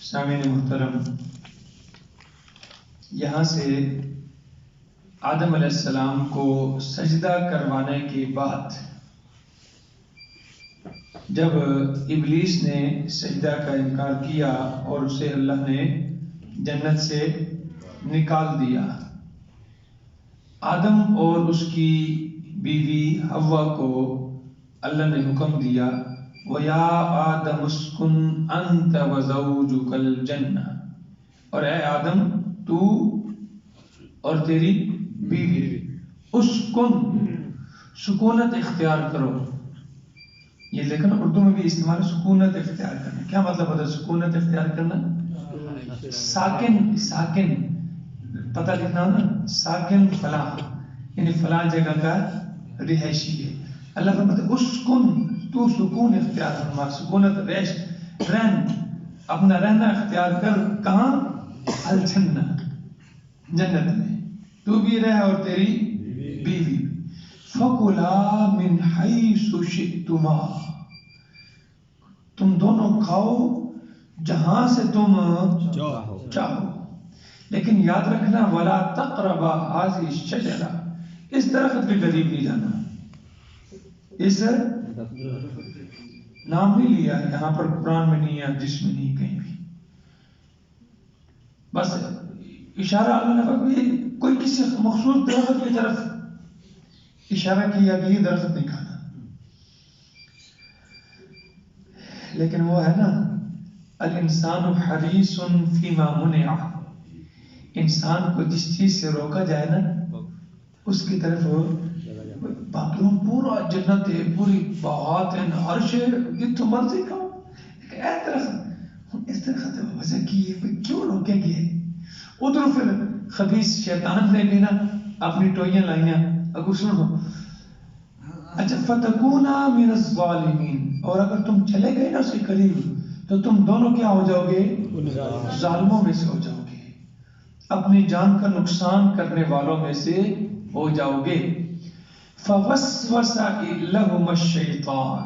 سامعین محترم، یہاں سے آدم علیہ السلام کو سجدہ کروانے کے بعد جب ابلیس نے سجدہ کا انکار کیا اور اسے اللہ نے جنت سے نکال دیا، آدم اور اس کی بیوی حوا کو اللہ نے حکم دیا وَيَا آدَمُ اسْكُنْ أَنْتَ وَزَوْجُكَ الْجَنَّةَ، اور اے آدم تو اور تیری بیوی اسکن، سکونت اختیار کرو۔ یہ دیکھو نا اردو میں بھی استعمال ہے، سکونت اختیار کرنا۔ کیا مطلب ہوتا ہے سکونت اختیار کرنا؟ ساکن پتہ لکھنا ہو نا، ساکن فلاں، یعنی فلاں جگہ کا رہائشی ہے۔ اللہ فرماتا ہے اسکن، تو سکون اختیار فرما، سکونت رہن، اپنا رہنا اختیار کر۔ کہاں؟ الجنہ، جنت میں، تو بھی رہ اور تیری بیوی۔ فَكُلَا مِنْ حَيْثُ شِئْتُمَا، تم دونوں کھاؤ جہاں سے تم چاہو، لیکن یاد رکھنا وَلَا تَقْرَبَا هَذِهِ الشَّجَرَةَ، اس درخت کے قریب نہیں جانا۔ اس نام نہیں لیا یہاں پر، قرآن میں نہیں ہے، حدیث میں نہیں، کہیں بھی، بس اشارہ اللہ نے فرمایا کوئی کسی مخصوص درخت کی طرف اشارہ کیا کہ یہ درخت نہیں کھانا۔ لیکن وہ ہے نا الانسان حریص فیما منع، انسان کو جس چیز سے روکا جائے نا اس کی طرف وہ باقی پورا جنت ہے، پوری باغات ہیں، عرش ہے، جتوں مرضی کھاؤ، اے درخت، اس درخت ہے وجہ کی ہے، کیوں روکیں گے؟ ادھر پھر خبیث شیطان نے بھی نا اپنی ٹوئیاں لائیاں، اگر سنو اچھا فتکونا من الظالمین، اور اگر تم چلے گئے نا اس کے قریب تو تم دونوں کیا ہو جاؤ گے؟ ظالموں میں سے ہو جاؤ گے، اپنی جان کا نقصان کرنے والوں میں سے ہو جاؤ گے۔ فَوَسْوَسَ لَهُمَ الشَّيْطَانُ،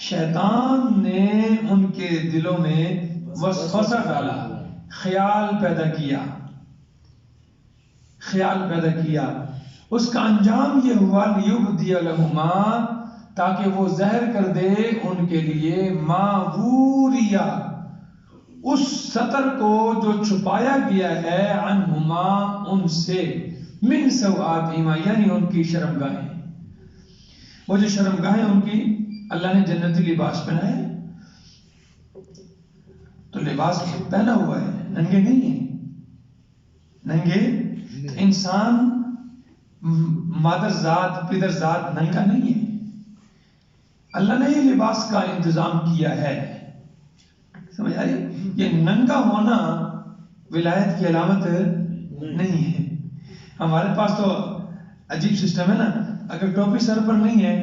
شیطان نے ان کے دلوں میں وسوسہ ڈالا، خیال پیدا کیا، اس کا انجام یہ ہوا لِيُبْدِيَ لَهُمَا، تاکہ وہ ظاہر کر دے ان کے لیے ما وُورِيَ، اس سطر کو جو چھپایا گیا ہے، عنہما ان سے، من سوآتہما یعنی ان کی شرمگاہیں، وہ جو شرمگاہیں ان کی اللہ نے جنتی لباس پہنا ہے، تو لباس پہنا ہوا ہے، ننگے نہیں ہیں، ننگے انسان مادر ذات پدر ذات ننگا نہیں ہے، اللہ نے یہ لباس کا انتظام کیا ہے، سمجھ آئی؟ یہ ننگا ہونا ولایت کی علامت نہیں ہے۔ ہمارے پاس تو عجیب سسٹم ہے نا، اگر ٹوپی سر پر نہیں ہے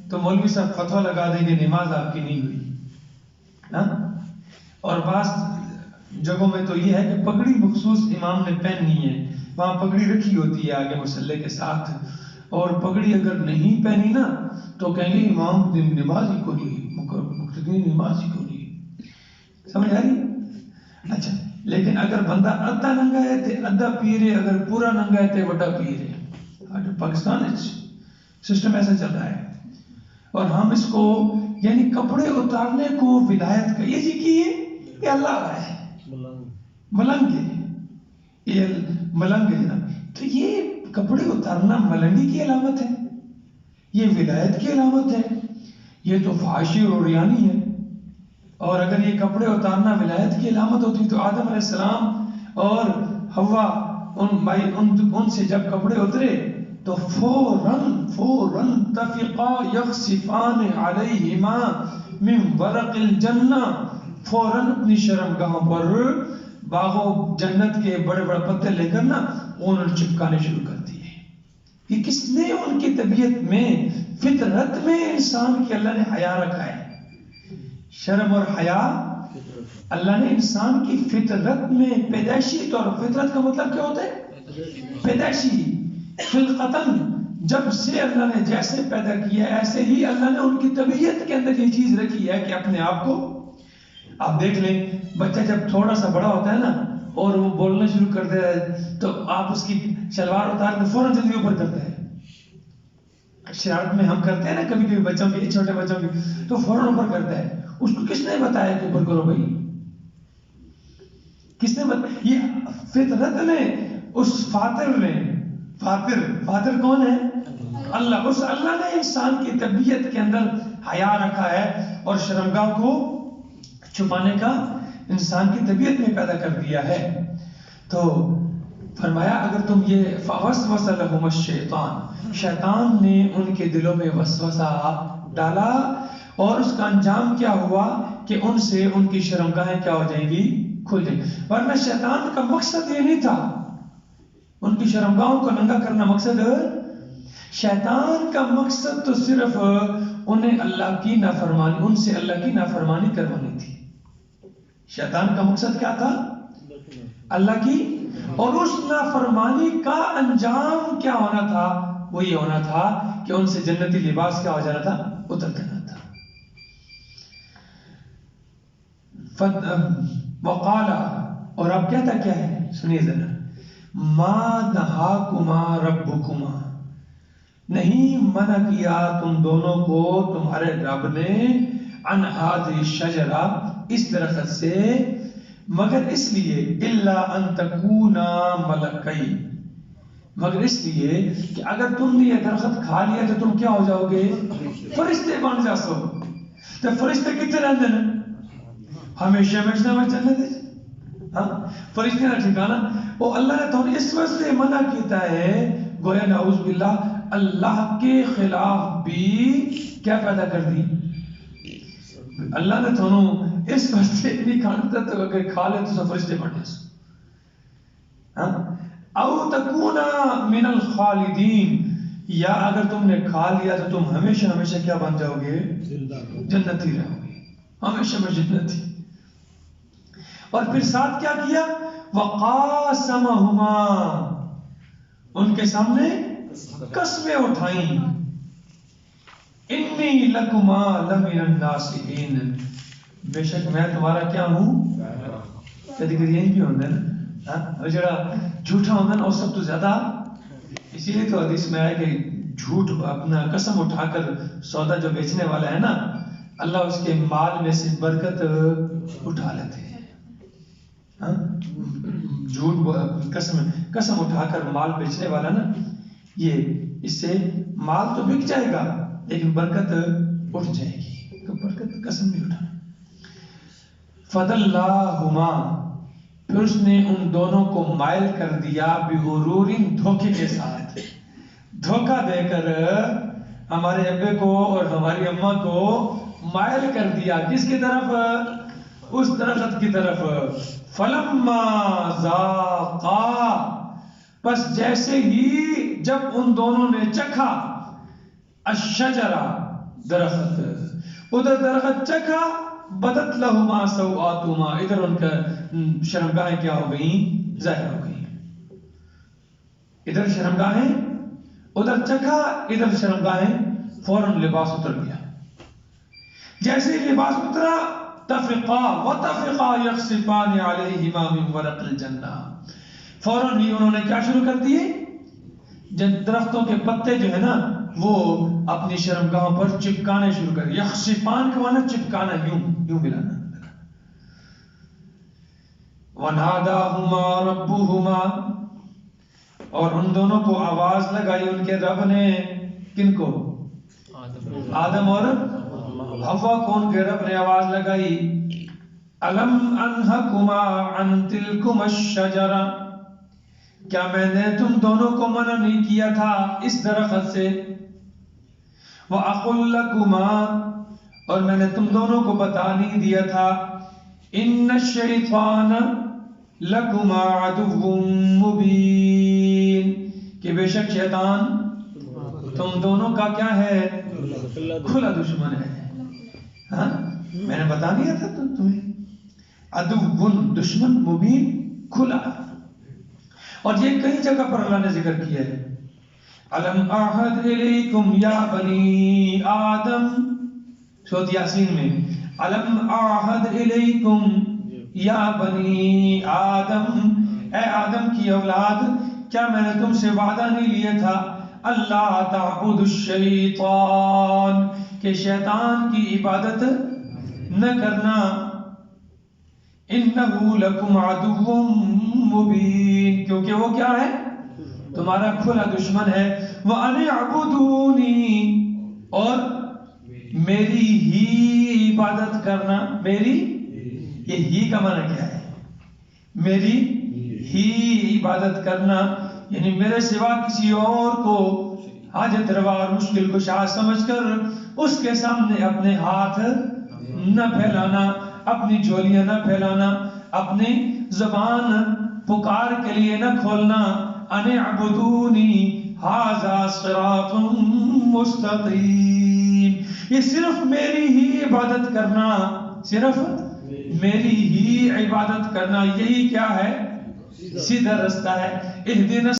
تو مولوی صاحب فتویٰ لگا دیں گے نماز آپ کی نہیں ہوئی، اور بعض جگہوں میں تو یہ ہے کہ پگڑی مخصوص امام نے پہننی ہے، وہاں پگڑی رکھی ہوتی ہے آگے مصلی کے ساتھ، اور پگڑی اگر نہیں پہنی نا تو کہیں گے امام نماز ہی کو نہیں، مقتدی نماز ہی کو نہیں، سمجھ آئی؟ اچھا لیکن اگر بندہ ادھا ننگا ہے تے ادھا پیرے، اگر پورا ننگا ہے تے وڈا پیرے، پاکستان سسٹم ایسا چل رہا ہے، اور ہم اس کو یعنی کپڑے اتارنے کو ولایت کا یہ جی کی ہے، یہ اللہ رہا ہے، ملنگ ہے، یہ ملنگ ہے نا، تو یہ کپڑے اتارنا ملنگی کی علامت ہے، یہ ولایت کی علامت ہے، یہ تو فحاشی اور عریانی ہے۔ اور اگر یہ کپڑے اتارنا ولایت کی علامت ہوتی تو آدم علیہ السلام اور حوا ان سے جب کپڑے اترے تو فوراً تفقا یخصفان علیہما من ورق الجنہ، فوراً اپنی شرمگاہوں پر باغوں جنت کے بڑے بڑے پتے لے کر نا انہوں چپکانے شروع کر دیے۔ یہ کس نے ان کی طبیعت میں، فطرت میں انسان کی اللہ نے حیا رکھا ہے، شرم اور حیا اللہ نے انسان کی فطرت میں پیدائشی طور، فطرت کا مطلب کیا ہوتا ہے؟ پیدائشی، خلقتاً، جب سے اللہ نے جیسے پیدا کیا ایسے ہی اللہ نے ان کی طبیعت کے اندر یہ چیز رکھی ہے کہ اپنے آپ کو آپ دیکھ لیں بچہ جب تھوڑا سا بڑا ہوتا ہے نا اور وہ بولنا شروع کر دے تو آپ اس کی شلوار اتار کے فوراً جلدی اوپر کرتے ہیں. شرارت میں ہم کرتے ہیں نا کبھی کبھی بچوں کی، چھوٹے بچوں کی، تو فوراً اوپر کرتا ہے. اس کو کس نے بتایا کہ اوپر کرو بھائی؟ کس نے بتایا؟ یہ فطرت نے، اس فاطر نے، فاطر کون ہے؟ اللہ. اس اللہ نے انسان کی طبیعت کے اندر حیا رکھا ہے اور شرمگاہ کو چھپانے کا انسان کی طبیعت میں پیدا کر دیا ہے. تو فرمایا اگر تم یہ فوسوس لہم الشیطان، شیطان نے ان کے دلوں میں وسوسہ ڈالا اور اس کا انجام کیا ہوا کہ ان سے ان کی شرمگاہیں کیا ہو جائیں گی؟ کھل جائیں گی. ورنہ شیطان کا مقصد یہ نہیں تھا ان کی شرمگاہوں کو ننگا کرنا. مقصد شیطان کا مقصد تو صرف انہیں اللہ کی نافرمانی، ان سے اللہ کی نافرمانی کروانی تھی. شیطان کا مقصد کیا تھا؟ اللہ کی. اور اس نافرمانی کا انجام کیا ہونا تھا؟ وہ یہ ہونا تھا کہ ان سے جنتی لباس کیا ہو جانا تھا؟ اتر جانا تھا. وقال، اور اب کہتا کیا ہے سنیے ذرا، ما نہاکما ربکما، نہیں منع کیا تم دونوں کو تمہارے رب نے عن هذه الشجرہ، اس درخت سے، مگر اس لیے الا ان تکونا ملکین، مگر اس لیے کہ اگر تم نے یہ درخت کھا لیا تو تم کیا ہو جاؤ گے؟ فرشتے بن جاسو. تو فرشتے کتنے رہتے ہیں؟ ہمیشہ ہمیشہ میں چلنے دے. ہاں فرشتے کا ٹھکانا. وہ اللہ نے تو اس وجہ سے منع کیتا ہے، گویا نعوذ باللہ اللہ کے خلاف بھی کیا پیدا کر دی. اللہ نے تھونوں اس وجہ سے نہیں کھانا تھا تو اگر کھا لے تو فرشتے بن جاسو. او تکونا من الخالدین، یا اگر تم نے کھا لیا تو تم ہمیشہ ہمیشہ کیا بن جاؤ گے؟ جنتی رہو گے، ہمیشہ میں جنتی. اور پھر ساتھ کیا کیا؟ وقاسمہما، ان کے سامنے قسمیں اٹھائیں، انی لکما لمن الناصحین، بے شک میں تمہارا کیا ہوں. کدی کدی یہ بھی ہوتا ہے نا جڑا جھوٹا ہوتا ہے نا وہ سب تو زیادہ، اسی لیے تو حدیث میں آیا کہ جھوٹ اپنا قسم اٹھا کر سودا جو بیچنے والا ہے نا، اللہ اس کے مال میں سے برکت اٹھا لیتے ہیں. جھوٹ قسم اٹھا کر مال بیچنے والا نا، یہ اس سے مال تو بک جائے گا لیکن برکت اٹھ جائے گی. تو برکت قسم نہیں اٹھانا. فَدَلَّاهُمَا، پھر اس نے ان دونوں کو مائل کر دیا بِغُرُورٍ، دھوکے کے ساتھ. دھوکہ دے کر ہمارے ابے کو اور ہماری اماں کو مائل کر دیا کس کی طرف؟ اس درخت کی طرف. فَلَمَّا ذَاقَا، پس جیسے ہی جب ان دونوں نے چکھا الشجرہ، درخت، ادھر درخت چکھا، بدت لہما سوآتہما، ادھر ان کا شرمگاہیں کیا ہو گئیں؟ ظاہر ہو گئیں. ادھر شرمگاہیں، ادھر چکھا، ادھر شرمگاہیں، فوراً لباس اتر گیا. جیسے لباس اترا، تفقا وتفقا یخصفان علیہما من ورق الجنہ، فوراً ہی انہوں نے کیا شروع کر دیے؟ جن درختوں کے پتے جو ہے نا وہ اپنی شرمگاہوں پر چپکانے شروع کر. یخصفان کا معنی چپکانا، یوں ملانا. وَنَادَاهُمَا رَبُّهُمَا، اور ان دونوں کو آواز لگائی ان کے رب نے. کن کو؟ آدم اور حوا کو ان کے رب نے آواز لگائی. أَلَمْ أَنْهَكُمَا عَنْ تِلْكُمَا الشَّجَرَةِ، کیا میں نے تم دونوں کو منع نہیں کیا تھا اس درخت سے؟ وَأَقُلْ لَكُمَا، اور میں نے تم دونوں کو بتا نہیں دیا تھا، إِنَّ الشَّيْطَانَ لَكُمَا عَدُوٌّ مُبِينٌ، کہ بے شک شیطان تم دونوں کا کیا ہے؟ کھلا دشمن ہے. ہاں میں نے بتا دیا تھا تمہیں، عدوٌ، دشمن، مبین، کھلا. اور یہ کئی جگہ پر اللہ نے ذکر کیا ہے. أَلَمْ أَعْهَدْ إِلَيْكُمْ يَا بَنِي آدَمَ، سورۃ یاسین میں، علم اعہد الیکم یا بنی آدم، اے آدم کی اولاد، کیا میں نے تم سے وعدہ نہیں لیا تھا اللہ تعبد الشیطان، کہ شیطان کی عبادت نہ کرنا، انہ لکم عدو مبین، کیونکہ وہ کیا ہے؟ تمہارا کھلا دشمن ہے، وَأَنِ اعْبُدُونِی، اور میری ہی عبادت کرنا، میری، یہ ہی کا معنی کیا ہے؟ میری ہی عبادت کرنا، یعنی میرے سوا کسی اور کو حاجت روا اور مشکل کشا سمجھ کر اس کے سامنے اپنے ہاتھ نہ پھیلانا، اپنی جھولیاں نہ پھیلانا، اپنی زبان پکار کے لیے نہ کھولنا. ان اعبدونی ھذا صراط مستقیم، یہ صرف میری ہی عبادت کرنا، صرف میری ہی عبادت کرنا، یہی کیا ہے؟ سیدھا رستہ ہے. اہدنا